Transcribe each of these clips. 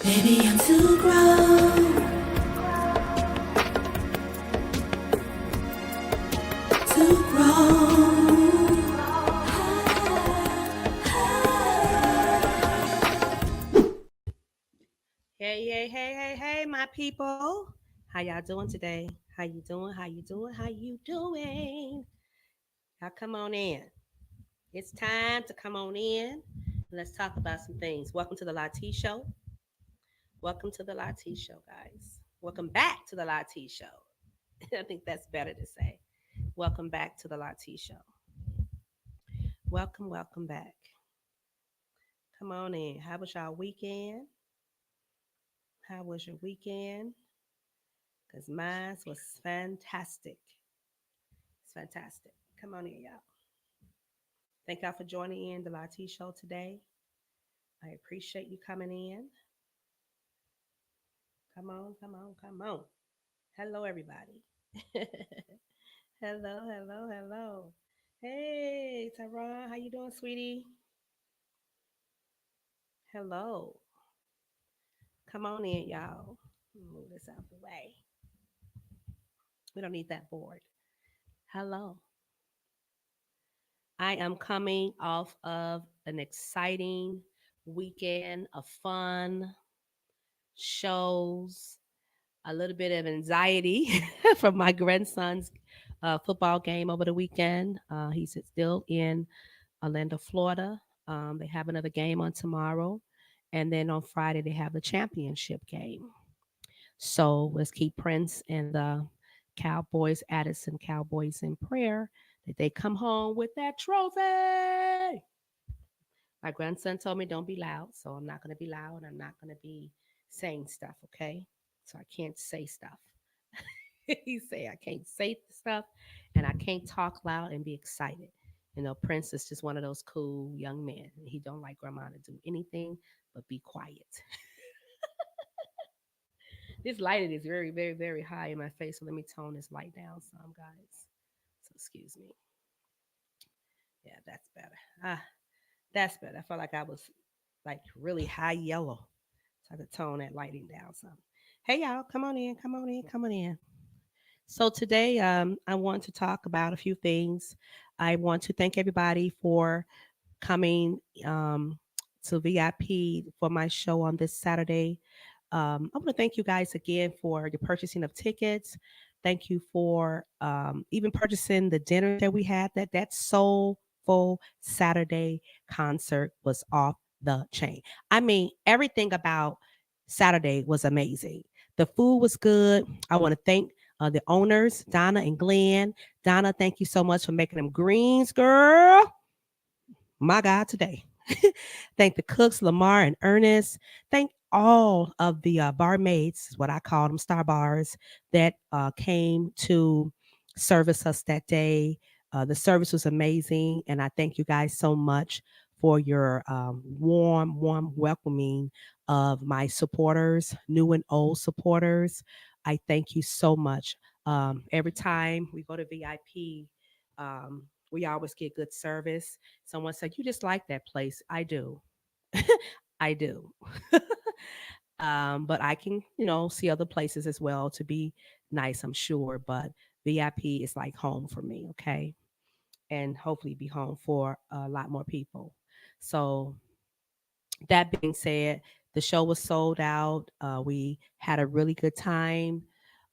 Baby, I'm too grown to grow. Hey, my people. How y'all doing today? How you doing? How you doing? How you doing? Y'all come on in. It's time to come on in. Let's talk about some things. Welcome to the Latte Show. Welcome to the Latte Show, guys. Welcome back to the Latte Show. I think that's better to say. Welcome back to the Latte Show. Welcome back. Come on in. How was y'all weekend? How was your weekend? Because mine was fantastic. It's fantastic. Come on in, y'all. Thank y'all for joining in the Latte Show today. I appreciate you coming in. Come on. Hello, everybody. hello. Hey, Tyrone, how you doing, sweetie? Hello. Come on in, y'all. Move this out the way. We don't need that board. Hello. I am coming off of an exciting weekend of fun, shows, a little bit of anxiety from my grandson's football game over the weekend. He's still in Orlando, Florida. They have another game on tomorrow. And then on Friday, they have the championship game. So let's keep Prince and the Cowboys, Addison Cowboys, in prayer that they come home with that trophy. My grandson told me don't be loud, so I'm not going to be loud. I'm not going to be saying stuff, okay? So I can't say stuff. He say I can't say stuff and I can't talk loud and be excited. Prince is just one of those cool young men. He don't like grandma to do anything but be quiet. This lighting is very high in my face, so let me tone this light down some, guys. So excuse me. Yeah, that's better. That's better. I felt like I was like really high yellow. So I could tone that lighting down some. Hey y'all, come on in. So today, I want to talk about a few things. I want to thank everybody for coming to VIP for my show on this Saturday. I want to thank you guys again for your purchasing of tickets. Thank you for even purchasing the dinner that we had. That soulful Saturday concert was off the chain. I mean, everything about Saturday was amazing. The food was good. I want to thank the owners, Donna and Glenn. Donna, thank you so much for making them greens, girl. My God, today. Thank the cooks, Lamar and Ernest. Thank all of the barmaids, is what I call them, star bars, that came to service us that day. The service was amazing, and I thank you guys so much for your warm welcoming of my supporters, new and old supporters. I thank you so much. Every time we go to VIP, we always get good service. Someone said, "You just like that place." I do. I do. But I can, see other places as well to be nice, I'm sure. But VIP is like home for me, okay? And hopefully be home for a lot more people. So that being said, the show was sold out. We had a really good time.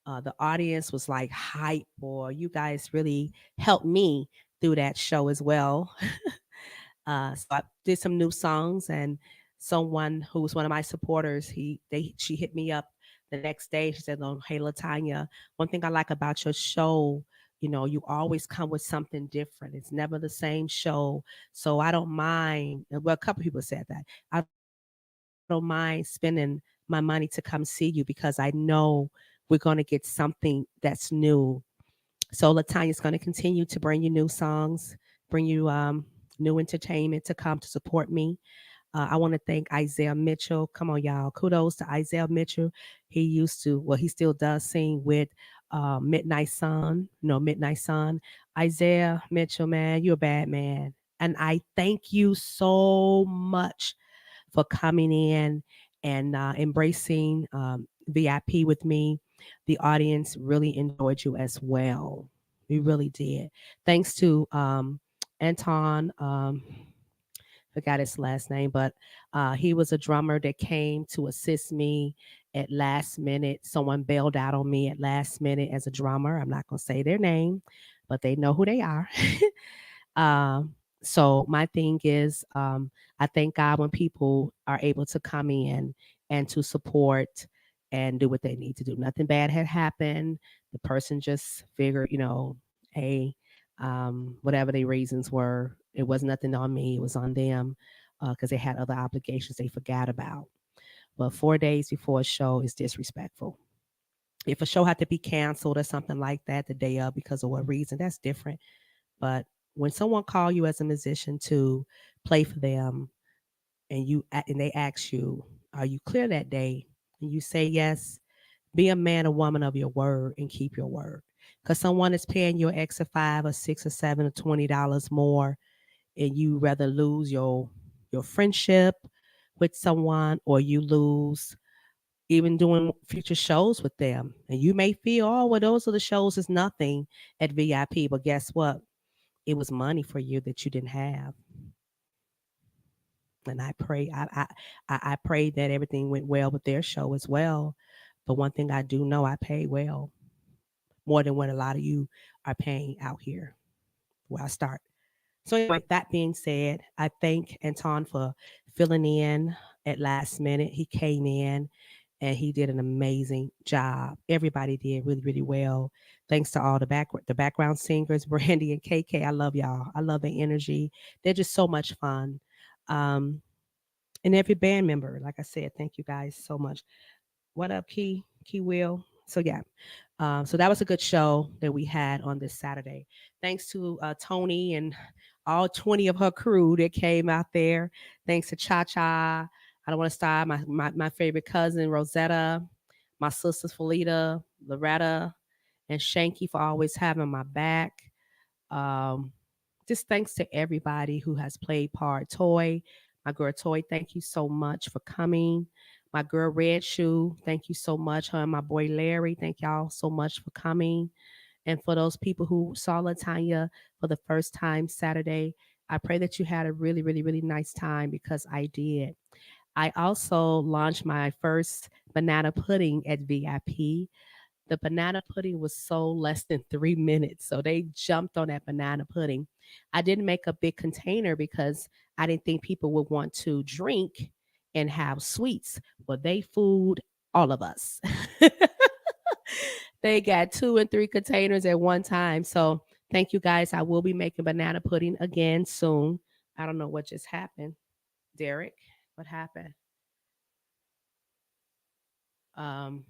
The audience was like hype, boy. You guys really helped me through that show as well. So I did some new songs, and someone who was one of my supporters, she hit me up the next day. She said, "Oh, hey, Latanya, one thing I like about your show, you always come with something different. It's never the same show. So I don't mind." Well, a couple people said that. I don't mind spending my money to come see you because I know we're going to get something that's new. So Latanya's going to continue to bring you new songs, bring you new entertainment to come to support me. I want to thank Isaiah Mitchell. Come on, y'all. Kudos to Isaiah Mitchell. He still does sing with Midnight Sun. Midnight Sun. Isaiah Mitchell, man, you're a bad man. And I thank you so much for coming in and embracing VIP with me. The audience really enjoyed you as well. We really did. Thanks to Anton. Forgot his last name, but he was a drummer that came to assist me at last minute. Someone bailed out on me at last minute as a drummer. I'm not going to say their name, but they know who they are. um, so my thing is, I thank God when people are able to come in and to support and do what they need to do. Nothing bad had happened. The person just figured, hey, whatever their reasons were, it was nothing on me. It was on them because they had other obligations they forgot about. But 4 days before a show is disrespectful. If a show had to be canceled or something like that the day of because of what reason, that's different. But when someone call you as a musician to play for them and they ask you, "Are you clear that day?" and you say yes, be a man or woman of your word and keep your word. Because someone is paying you an extra 5 or 6 or 7 or $20 more, and you rather lose your friendship with someone, or you lose even doing future shows with them. And you may feel, oh, well, those are the shows is nothing at VIP, but guess what? It was money for you that you didn't have. And I pray that everything went well with their show as well. But one thing I do know, I pay well, more than what a lot of you are paying out here where I start. So anyway, that being said, I thank Anton for filling in at last minute. He came in and he did an amazing job. Everybody did really, really well. Thanks to all the background singers, Brandy and KK. I love y'all. I love their energy. They're just so much fun. Um, and every band member, like I said, thank you guys so much. What up, Key Will? So yeah, so that was a good show that we had on this Saturday. Thanks to Tony and all 20 of her crew that came out there. Thanks to Cha Cha. I don't want to stop. My favorite cousin, Rosetta. My sisters, Felita, Loretta, and Shanky for always having my back. Um, just thanks to everybody who has played part. Toy, my girl Toy, thank you so much for coming. My girl Red Shoe, thank you so much. Her and my boy Larry, thank y'all so much for coming. And for those people who saw Latanya for the first time Saturday, I pray that you had a really, really, really nice time because I did. I also launched my first banana pudding at VIP. The banana pudding was sold less than 3 minutes. So they jumped on that banana pudding. I didn't make a big container because I didn't think people would want to drink and have sweets. Well, they fooled all of us. They got 2 and 3 containers at one time. So thank you guys. I will be making banana pudding again soon. I don't know what just happened. Derek, what happened? Um,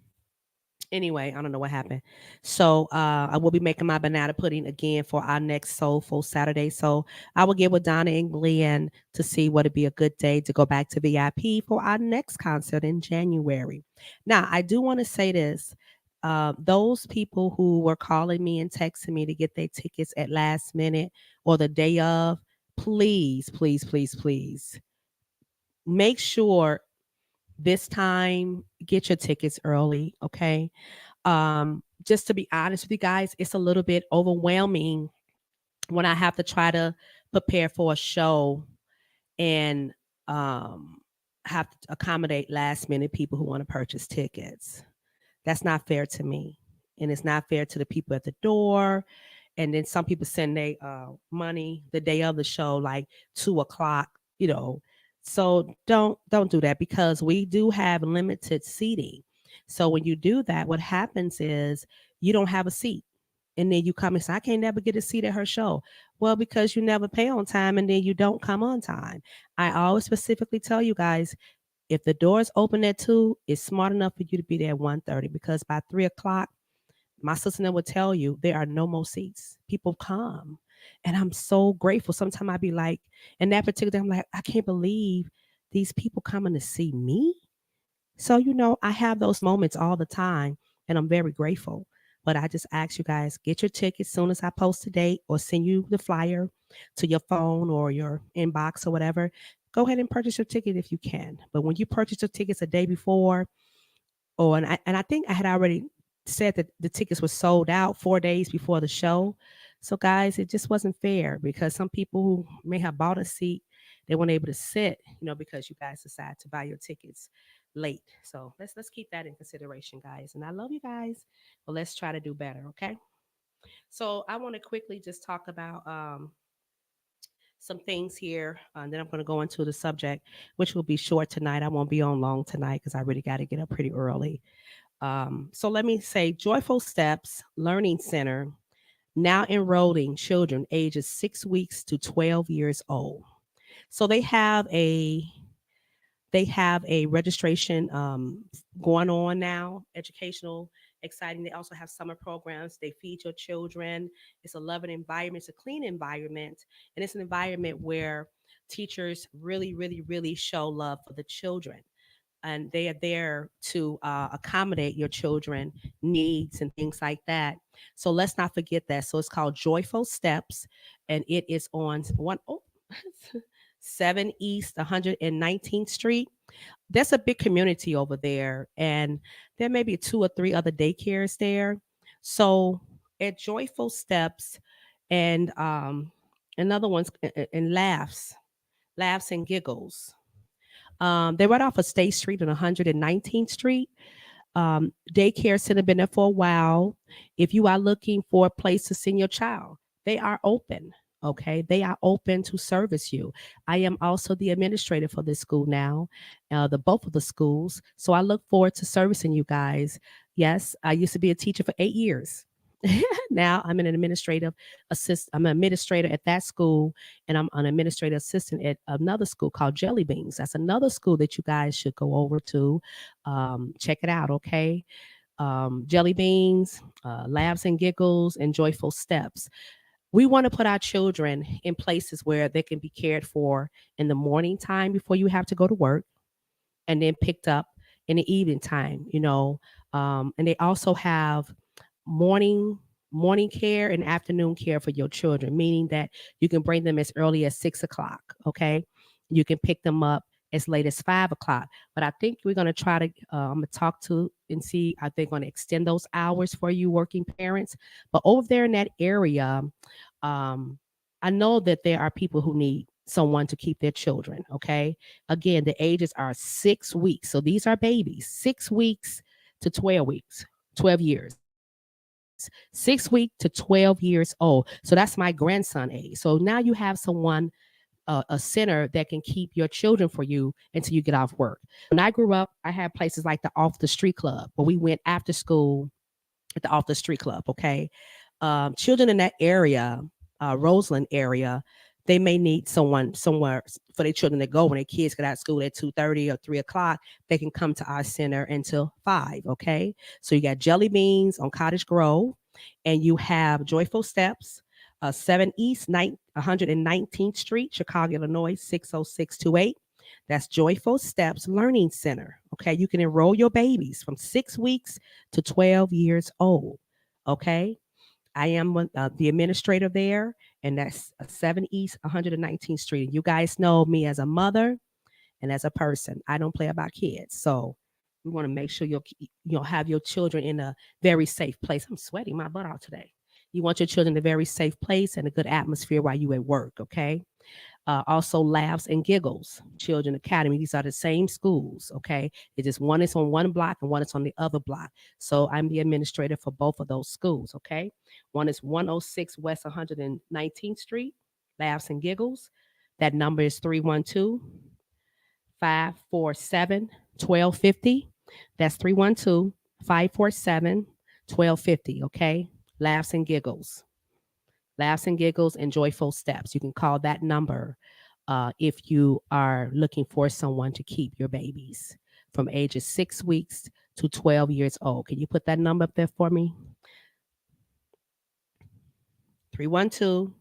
anyway, I don't know what happened. So I will be making my banana pudding again for our next Soulful Saturday. So I will get with Donna and Glenn to see what would be a good day to go back to VIP for our next concert in January. Now, I do want to say this. Those people who were calling me and texting me to get their tickets at last minute or the day of, please, please, please, please make sure this time get your tickets early, okay? Just to be honest with you guys, it's a little bit overwhelming when I have to try to prepare for a show and um, have to accommodate last minute people who want to purchase tickets. That's not fair to me. And it's not fair to the people at the door. And then some people send their money the day of the show, like 2 o'clock, you know. So don't do that because we do have limited seating. So when you do that, what happens is you don't have a seat. And then you come and say, I can't never get a seat at her show. Well, because you never pay on time and then you don't come on time. I always specifically tell you guys, if the doors open at 2, it's smart enough for you to be there at 1:30 because by 3 o'clock, my sister will tell you there are no more seats. People come. And I'm so grateful. Sometimes I'd be like, in that particular day, I'm like, I can't believe these people coming to see me. So, I have those moments all the time and I'm very grateful. But I just ask you guys, get your tickets soon as I post a date or send you the flyer to your phone or your inbox or whatever. go ahead and purchase your ticket if you can. But when you purchase your tickets a day before, or and I think I had already said that the tickets were sold out 4 days before the show. So guys, it just wasn't fair because some people who may have bought a seat, they weren't able to sit, because you guys decided to buy your tickets late. So let's keep that in consideration, guys. And I love you guys, but let's try to do better, okay? So I want to quickly just talk about some things here, and then I'm going to go into the subject, which will be short tonight. I won't be on long tonight because I really got to get up pretty early. So let me say Joyful Steps Learning Center now enrolling children ages 6 weeks to 12 years old. So they have a registration going on now, educational, exciting. They also have summer programs. They feed your children. It's a loving environment. It's a clean environment, and it's an environment where teachers really, really, really show love for the children, and they are there to accommodate your children needs and things like that. So let's not forget that. So it's called Joyful Steps, and it is on 7 East 119th Street. There's a big community over there, and there may be 2 or 3 other daycares there. So at Joyful Steps, and another one's in Laughs and Giggles. They're right off of State Street on 119th Street. Daycare center been there for a while. If you are looking for a place to send your child, they are open. Okay, they are open to service you. I am also the administrator for this school now, the both of the schools. So I look forward to servicing you guys. Yes, I used to be a teacher for 8 years. Now I'm an administrative assist. I'm an administrator at that school, and I'm an administrative assistant at another school called Jelly Beans. That's another school that you guys should go over to. Check it out, okay? Jelly Beans, Laughs and Giggles, and Joyful Steps. We want to put our children in places where they can be cared for in the morning time before you have to go to work, and then picked up in the evening time. And they also have morning morning care and afternoon care for your children, meaning that you can bring them as early as 6 o'clock. Okay, you can pick them up as late as 5 o'clock. But I think we're going to try to I'm going to talk to and see, I think, going to extend those hours for you working parents. But over there in that area, um, I know that there are people who need someone to keep their children. Okay, again, the ages are 6 weeks, so these are babies, 6 weeks to 12 weeks, 12 years, 6 weeks to 12 years old. So that's my grandson age. So now you have someone, a center that can keep your children for you until you get off work. When I grew up, I had places like the Off the Street Club, where we went after school at the Off the Street Club. Okay, children in that area, Roseland area, they may need someone somewhere for their children to go when their kids get out of school at 2:30 or 3 o'clock. They can come to our center until 5. Okay, so you got Jelly Beans on Cottage Grove, and you have Joyful Steps, 7 East 119th Street, Chicago, Illinois 60628. That's Joyful Steps Learning Center. Okay, you can enroll your babies from 6 weeks to 12 years old. Okay, I am the administrator there, and that's 7 East 119th Street. And you guys know me as a mother and as a person. I don't play about kids. So we want to make sure you'll have your children in a very safe place. I'm sweating my butt out today. You want your children in a very safe place and a good atmosphere while you at work, okay? Also, Laughs and Giggles Children Academy. These are the same schools, okay? It's just one is on one block and one is on the other block. So I'm the administrator for both of those schools, okay? One is 106 West 119th Street, Laughs and Giggles. That number is 312 547 1250. That's 312 547 1250, okay? Laughs and Giggles. Laughs and Giggles and Joyful Steps. You can call that number if you are looking for someone to keep your babies from ages 6 weeks to 12 years old. Can you put that number up there for me? 312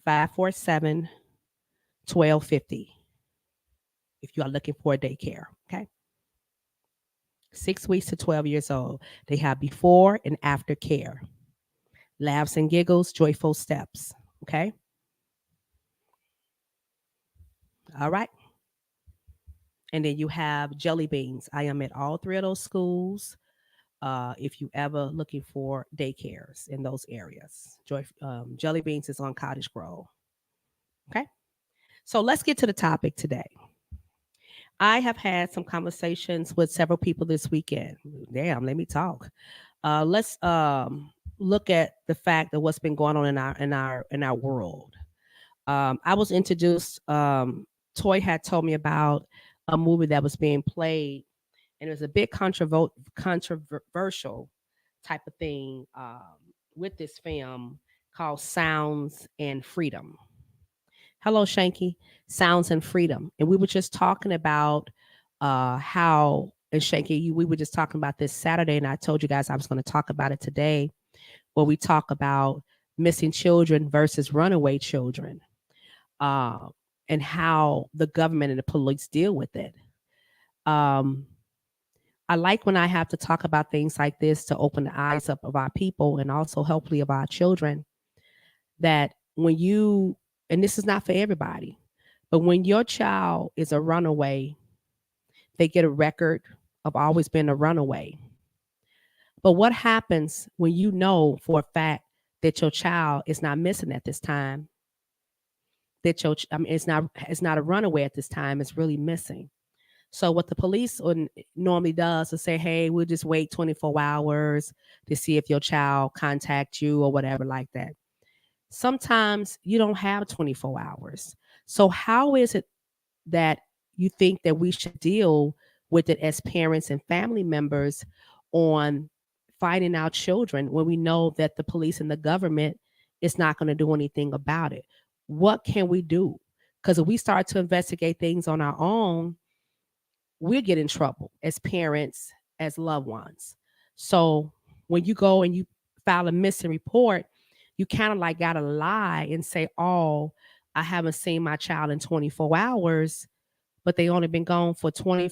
547 1250. If you are looking for a daycare, okay? 6 weeks to 12 years old. They have before and after care. Laughs and Giggles, Joyful Steps, okay? All right. And then you have jelly beans. I am at all three of those schools. If you ever looking for daycares in those areas, Jelly Beans is on Cottage Grove. Okay, so let's get to the topic today. I have had some conversations with several people this weekend. Damn, let me talk. Let's look at the fact of what's been going on in our world. I was introduced. Toy had told me about a movie that was being played, and it was a bit controversial type of thing with this film called Sounds and Freedom. Hello, Shanky. Sounds and Freedom, and we were just talking about how and Shanky, we were just talking about this Saturday, and I told you guys I was going to talk about it today, where we talk about missing children versus runaway children, uh, and how the government and the police deal with it. Um, I like when I have to talk about things like this to open the eyes up of our people and also hopefully of our children that when you, and this is not for everybody, but when your child is a runaway, they get a record of always being a runaway. But what happens when you know for a fact that your child is not missing at this time? I mean, it's not a runaway at this time. It's really missing. So what the police normally does is say, "Hey, we'll just wait 24 hours to see if your child contact you or whatever like that." Sometimes you don't have 24 hours. So how is it that you think that we should deal with it as parents and family members on finding our children when we know that the police and the government is not going to do anything about it? What can we do? Because if we start to investigate things on our own, we'll get in trouble as parents, as loved ones. So when you go and you file a missing report, you kind of like got to lie and say, "Oh, I haven't seen my child in 24 hours, but they only been gone for 20,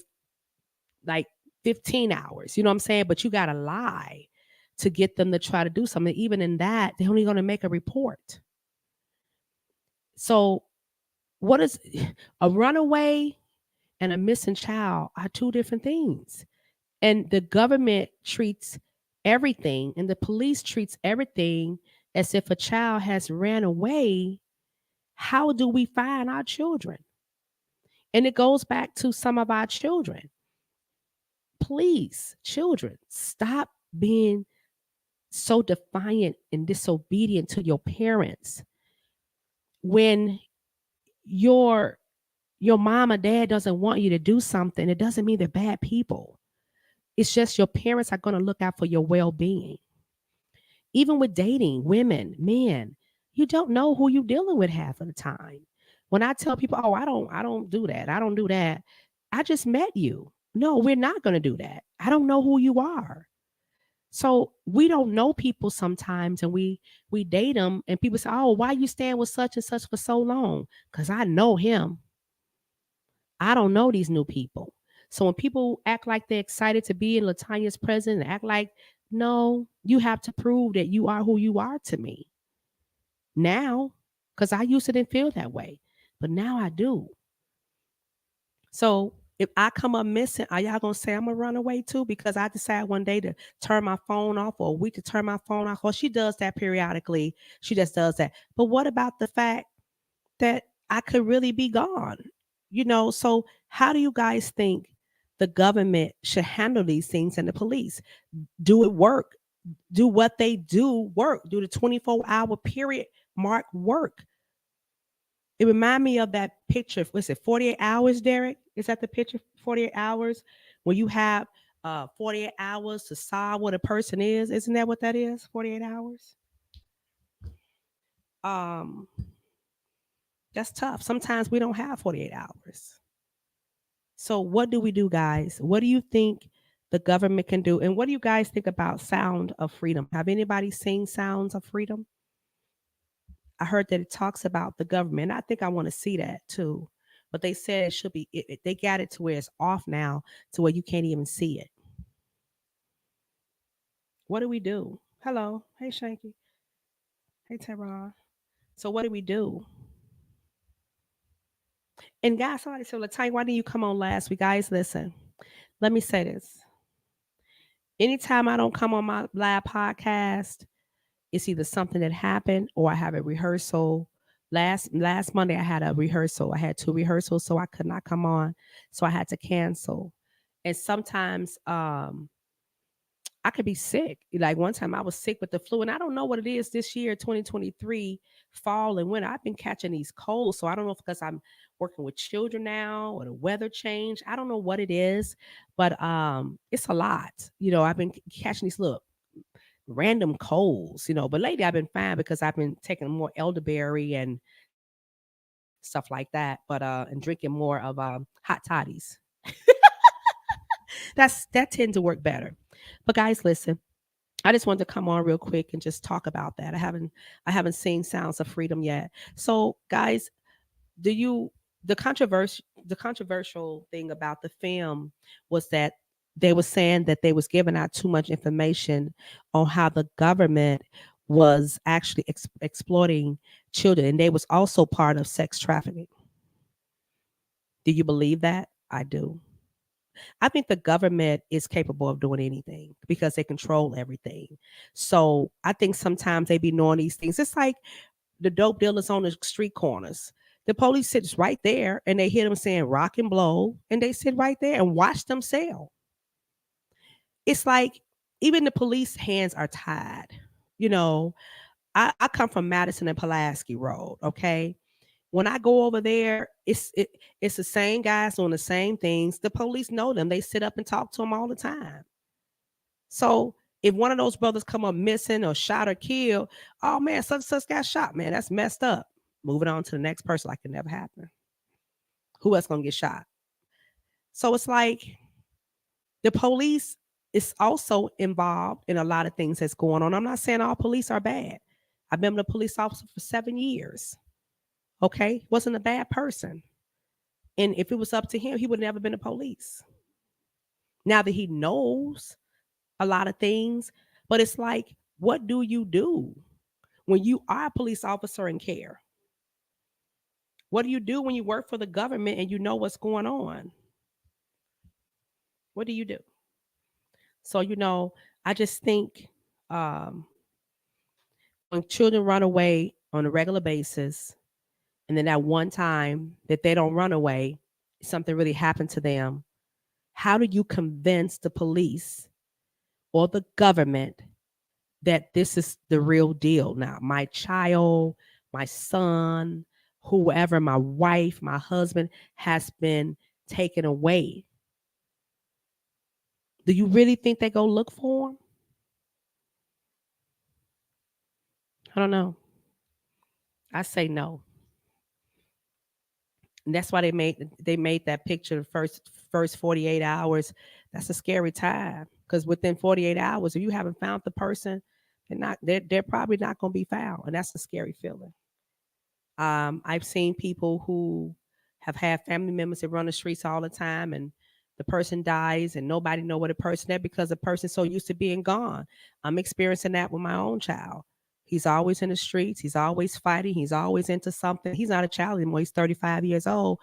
like 15 hours." You know what I'm saying? But you got to lie to get them to try to do something. Even in that, they're only going to make a report. So, what is a runaway and a missing child are two different things. And the government treats everything and the police treats everything as if a child has ran away. How do we find our children? And it goes back to some of our children. Please, children, stop being so defiant and disobedient to your parents. When your your mom or dad doesn't want you to do something, it doesn't mean they're bad people. It's just your parents are going to look out for your well-being. Even with dating, women, men, you don't know who you're dealing with half of the time. When I tell people, "Oh, I don't do that. I don't do that." I just met you. No, we're not going to do that. I don't know who you are. So we don't know people sometimes, and we date them, and people say, "Oh, why you staying with such and such for so long?" Because I know him. I don't know these new people. So when people act like they're excited to be in Latanya's presence and act like, no, you have to prove that you are who you are to me now, because I used to didn't feel that way, but now I do. So if I come up missing, are y'all gonna say I'm a runaway too? Because I decide one day to turn my phone off, or a week to turn my phone off. Well, she does that periodically. She just does that. But what about the fact that I could really be gone? So how do you guys think the government should handle these things and the police? Do it work? Do what they do work? Do the 24-hour period mark work? It remind me of that picture. What's it, 48 hours, Derek? Is that the picture, 48 hours? When you have 48 hours to solve what a person is. Isn't that what that is? 48 hours? Um, that's tough. Sometimes we don't have 48 hours. So what do we do, guys? What do you think the government can do? And what do you guys think about Sound of Freedom? Have anybody seen Sounds of Freedom? I heard that it talks about the government. I think I want to see that too. But they said it should be, they got it to where it's off now to where you can't even see it. What do we do? Hello. Hey, Shanky. Hey, Teron. So what do we do? And guys, somebody said, Latanya, why didn't you come on last week? Guys, listen, let me say this. Anytime I don't come on my live podcast, it's either something that happened or I have a rehearsal. Last Monday I had a rehearsal. I had two rehearsals, so I could not come on. So I had to cancel. And sometimes I could be sick. Like one time I was sick with the flu, and I don't know what it is this year, 2023, fall and winter. I've been catching these colds. So I don't know if because I'm working with children now or the weather change. I don't know what it is, but it's a lot. I've been catching these little random colds, but lately I've been fine because I've been taking more elderberry and stuff like that, but and drinking more of hot toddies. That tend to work better. But guys, listen, I just wanted to come on real quick and just talk about that. I haven't seen Sounds of Freedom yet. So guys, do you the controversial thing about the film was that they were saying that they was giving out too much information on how the government was actually exploiting children, and they was also part of sex trafficking. Do you believe that? I do. I think the government is capable of doing anything because they control everything. So I think sometimes they be knowing these things. It's like the dope dealers on the street corners. The police sits right there and they hear them saying rock and blow, and they sit right there and watch them sell. It's like even the police hands are tied. You know, I come from Madison and Pulaski Road. Okay. When I go over there, it's the same guys doing the same things. The police know them. They sit up and talk to them all the time. So if one of those brothers come up missing or shot or killed, oh man, such and such got shot, man. That's messed up. Moving on to the next person like it never happened. Who else gonna get shot? So it's like the police is also involved in a lot of things that's going on. I'm not saying all police are bad. I've been a police officer for 7 years. Okay, wasn't a bad person. And if it was up to him, he would have never been a police. Now that he knows a lot of things, but it's like, what do you do when you are a police officer and care? What do you do when you work for the government and you know what's going on? What do you do? So, I just think um, when children run away on a regular basis, and then that one time that they don't run away, something really happened to them. How do you convince the police or the government that this is the real deal now? My child, my son, whoever, my wife, my husband has been taken away. Do you really think they go look for him? I don't know. I say no. And that's why they made that picture the first 48 hours. That's a scary time because within 48 hours, if you haven't found the person, they're probably not going to be found, and that's a scary feeling. I've seen people who have had family members that run the streets all the time, and the person dies, and nobody know where the person is because the person's so used to being gone. I'm experiencing that with my own child. He's always in the streets. He's always fighting. He's always into something. He's not a child anymore. He's 35 years old.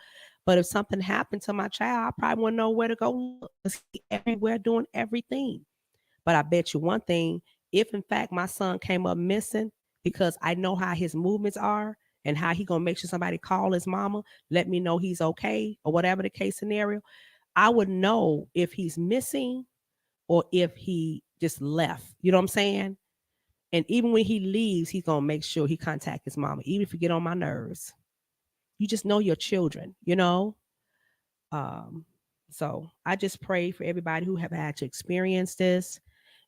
But if something happened to my child, I probably wouldn't know where to go look because he's everywhere doing everything. But I bet you one thing, if in fact my son came up missing, because I know how his movements are and how he gonna make sure somebody call his mama, let me know he's okay or whatever the case scenario, I would know if he's missing or if he just left. You know what I'm saying? And even when he leaves, he's gonna make sure he contact his mama, even if you get on my nerves. You just know your children. Um, so I just pray for everybody who have had to experience this.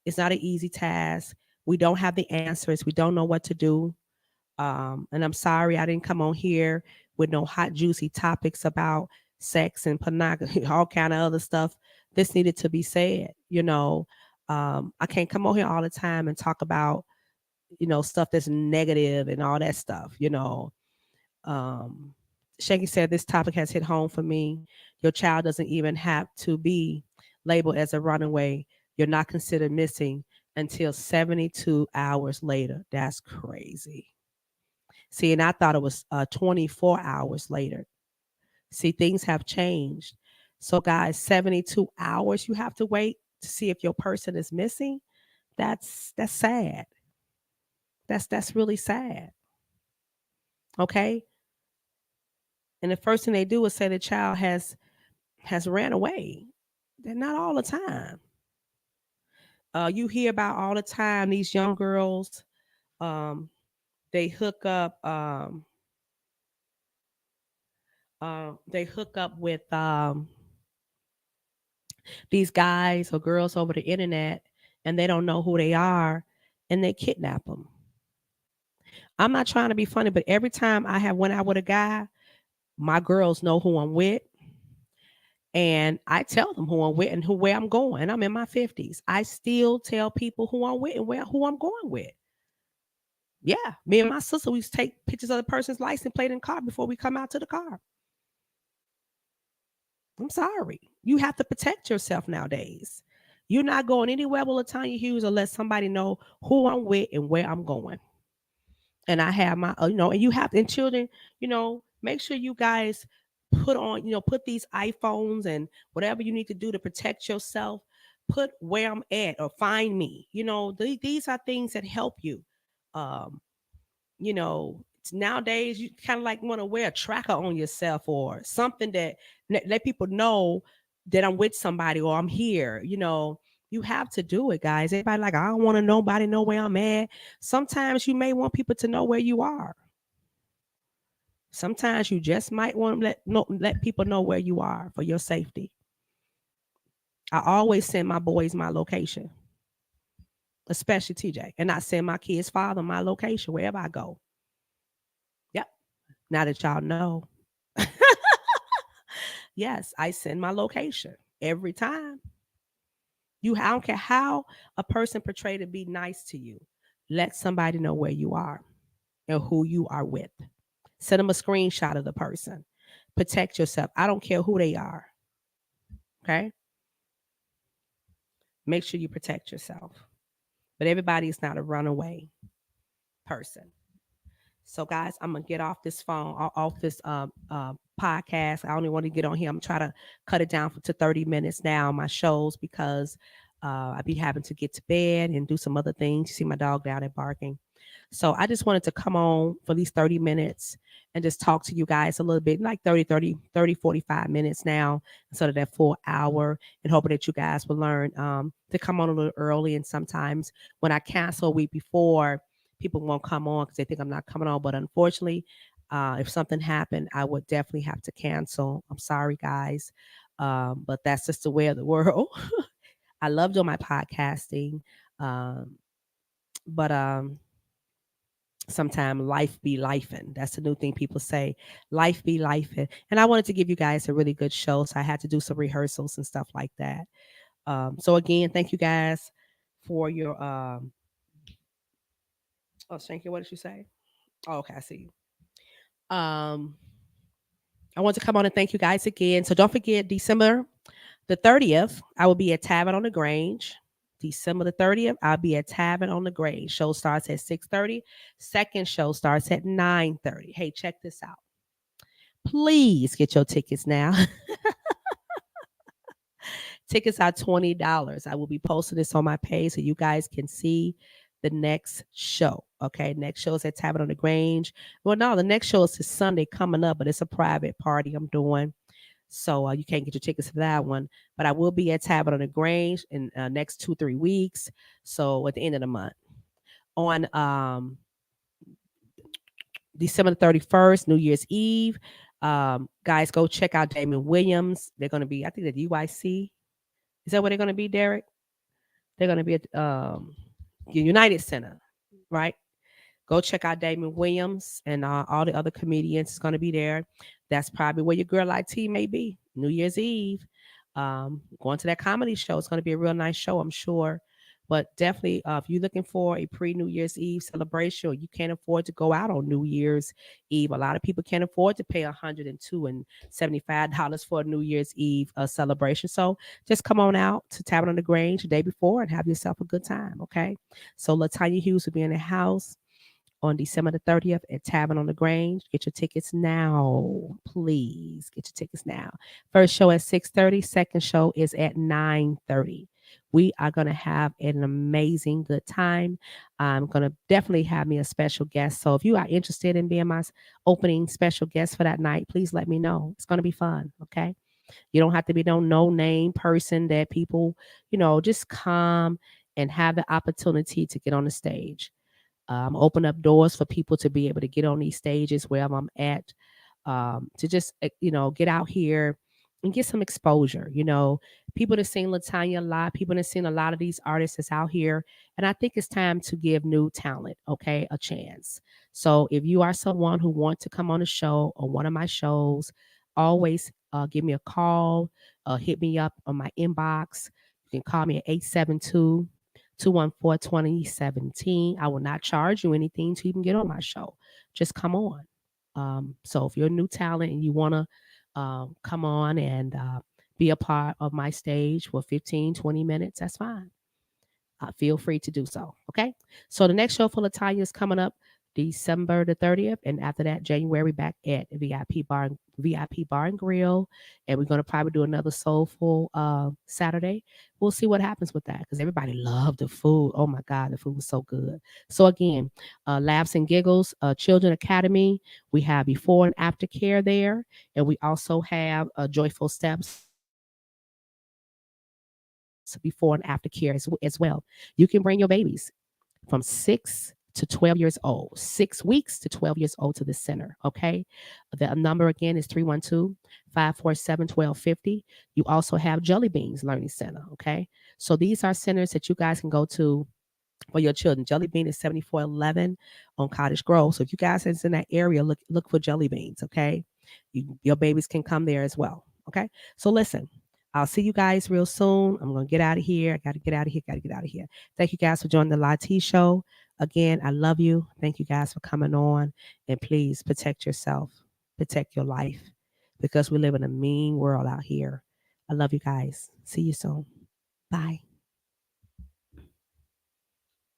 It's not an easy task. We don't have the answers. We don't know what to do. And I'm sorry I didn't come on here with no hot, juicy topics about sex and pornography, all kind of other stuff. This needed to be said. I can't come on here all the time and talk about, stuff that's negative and all that stuff. Um, Shanky said this topic has hit home for me. Your child doesn't even have to be labeled as a runaway. You're not considered missing until 72 hours later. That's crazy. See, and I thought it was 24 hours later. See, things have changed. So, guys, 72 hours you have to wait to see if your person is missing. That's sad. That's really sad. Okay. And the first thing they do is say the child has ran away. They're not all the time. You hear about all the time these young girls, um, they hook up, they hook up with these guys or girls over the internet, and they don't know who they are, and they kidnap them. I'm not trying to be funny, but every time I have went out with a guy, my girls know who I'm with, and I tell them who I'm with and where I'm going. And I'm in my 50s. I still tell people who I'm with and who I'm going with. Yeah, me and my sister, we used to take pictures of the person's license plate in the car before we come out to the car. I'm sorry. You have to protect yourself nowadays. You're not going anywhere with Latanya Hughes unless somebody know who I'm with and where I'm going. And I have my, and you have, and children, make sure you guys put on, put these iPhones and whatever you need to do to protect yourself. Put where I'm at or find me. These are things that help you. Um, Nowadays you kind of like want to wear a tracker on yourself or something that let people know that I'm with somebody or I'm here. You have to do it, guys. Everybody like, I don't want to nobody know where I'm at. Sometimes you may want people to know where you are. Sometimes you just might want to let people know where you are for your safety. I always send my boys my location, especially TJ, and I send my kids' father my location wherever I go. Yep. Now that y'all know. Yes, I send my location every time. I don't care how a person portrayed to be nice to you. Let somebody know where you are and who you are with. Send them a screenshot of the person. Protect yourself. I don't care who they are. Okay? Make sure you protect yourself. But everybody is not a runaway person. So, guys, I'm gonna get off this phone, off this podcast. I only want to get on here. I'm trying to cut it down to 30 minutes now on my shows because I be having to get to bed and do some other things. You see my dog down there barking. So I just wanted to come on for these 30 minutes and just talk to you guys a little bit, like 45 minutes now, instead of that full hour, and hoping that you guys will learn to come on a little early. And sometimes when I cancel a week before, people won't come on because they think I'm not coming on. But unfortunately, if something happened, I would definitely have to cancel. I'm sorry, guys. But that's just the way of the world. I love doing my podcasting. But sometimes life be lifing. That's the new thing people say. Life be lifing. And I wanted to give you guys a really good show. So I had to do some rehearsals and stuff like that. So again, thank you guys for your oh, Shanky, what did you say? Oh, okay, I see you. I want to come on and thank you guys again. So don't forget, December the 30th, I will be at Tavern on the Grange. December the 30th, I'll be at Tavern on the Grange. Show starts at 6:30. Second show starts at 9:30. Hey, check this out. Please get your tickets now. Tickets are $20. I will be posting this on my page so you guys can see the next show. Okay, next show is at Tavern on the Grange. Well, no, the next show is this Sunday coming up, but it's a private party I'm doing. So you can't get your tickets for that one. But I will be at Tavern on the Grange in next 2-3 weeks. So at the end of the month. On December 31st, New Year's Eve. Guys, go check out Damon Williams. They're going to be, I think, at UIC. Is that where they're going to be, Derek? They're going to be at United Center, right? Go check out Damon Williams and all the other comedians is going to be there. That's probably where your girl IT may be. New Year's Eve. Going to that comedy show. It's going to be a real nice show, I'm sure. But definitely, if you're looking for a pre-New Year's Eve celebration, or you can't afford to go out on New Year's Eve, a lot of people can't afford to pay $102 and $75 for a New Year's Eve celebration. So just come on out to Tavern on the Grange the day before and have yourself a good time, okay? So Latanya Hughes will be in the house. on December the 30th at Tavern on the Grange. Get your tickets now. Please get your tickets now. First show at 6:30, second show is at 9:30. We are going to have an amazing good time. I'm going to definitely have me a special guest. So if you are interested in being my opening special guest for that night, please let me know. It's going to be fun, okay? You don't have to be no name person that people, just come and have the opportunity to get on the stage. Open up doors for people to be able to get on these stages wherever I'm at, to just get out here and get some exposure. People that seen Latanya a lot, people that seen a lot of these artists that's out here, and I think it's time to give new talent, okay, a chance. So if you are someone who wants to come on a show or one of my shows, always give me a call, hit me up on my inbox. You can call me at 872-214-2017. I will not charge you anything to even get on my show. Just come on. So if you're a new talent and you want to come on and be a part of my stage for 15, 20 minutes, that's fine. Feel free to do so. Okay. So the next show for Latanya is coming up December the 30th. And after that, January back at VIP Bar and Grill. And we're going to probably do another soulful Saturday. We'll see what happens with that because everybody loved the food. Oh my God, the food was so good. So again, Laughs and Giggles, Children Academy. We have before and after care there. And we also have Joyful Steps before and after care as well. You can bring your babies from 6 to 12 years old, 6 weeks to 12 years old to the center. Okay. The number again is 312-547-1250. You also have Jelly Beans Learning Center. Okay. So these are centers that you guys can go to for your children. Jelly Bean is 7411 on Cottage Grove. So if you guys is in that area, look for Jelly Beans, okay? Your babies can come there as well, okay? So listen, I'll see you guys real soon. I'm going to get out of here. I got to get out of here. Got to get out of here. Thank you guys for joining the Lati Show. Again, I love you. Thank you guys for coming on. And please protect yourself, protect your life, because we live in a mean world out here. I love you guys. See you soon. Bye.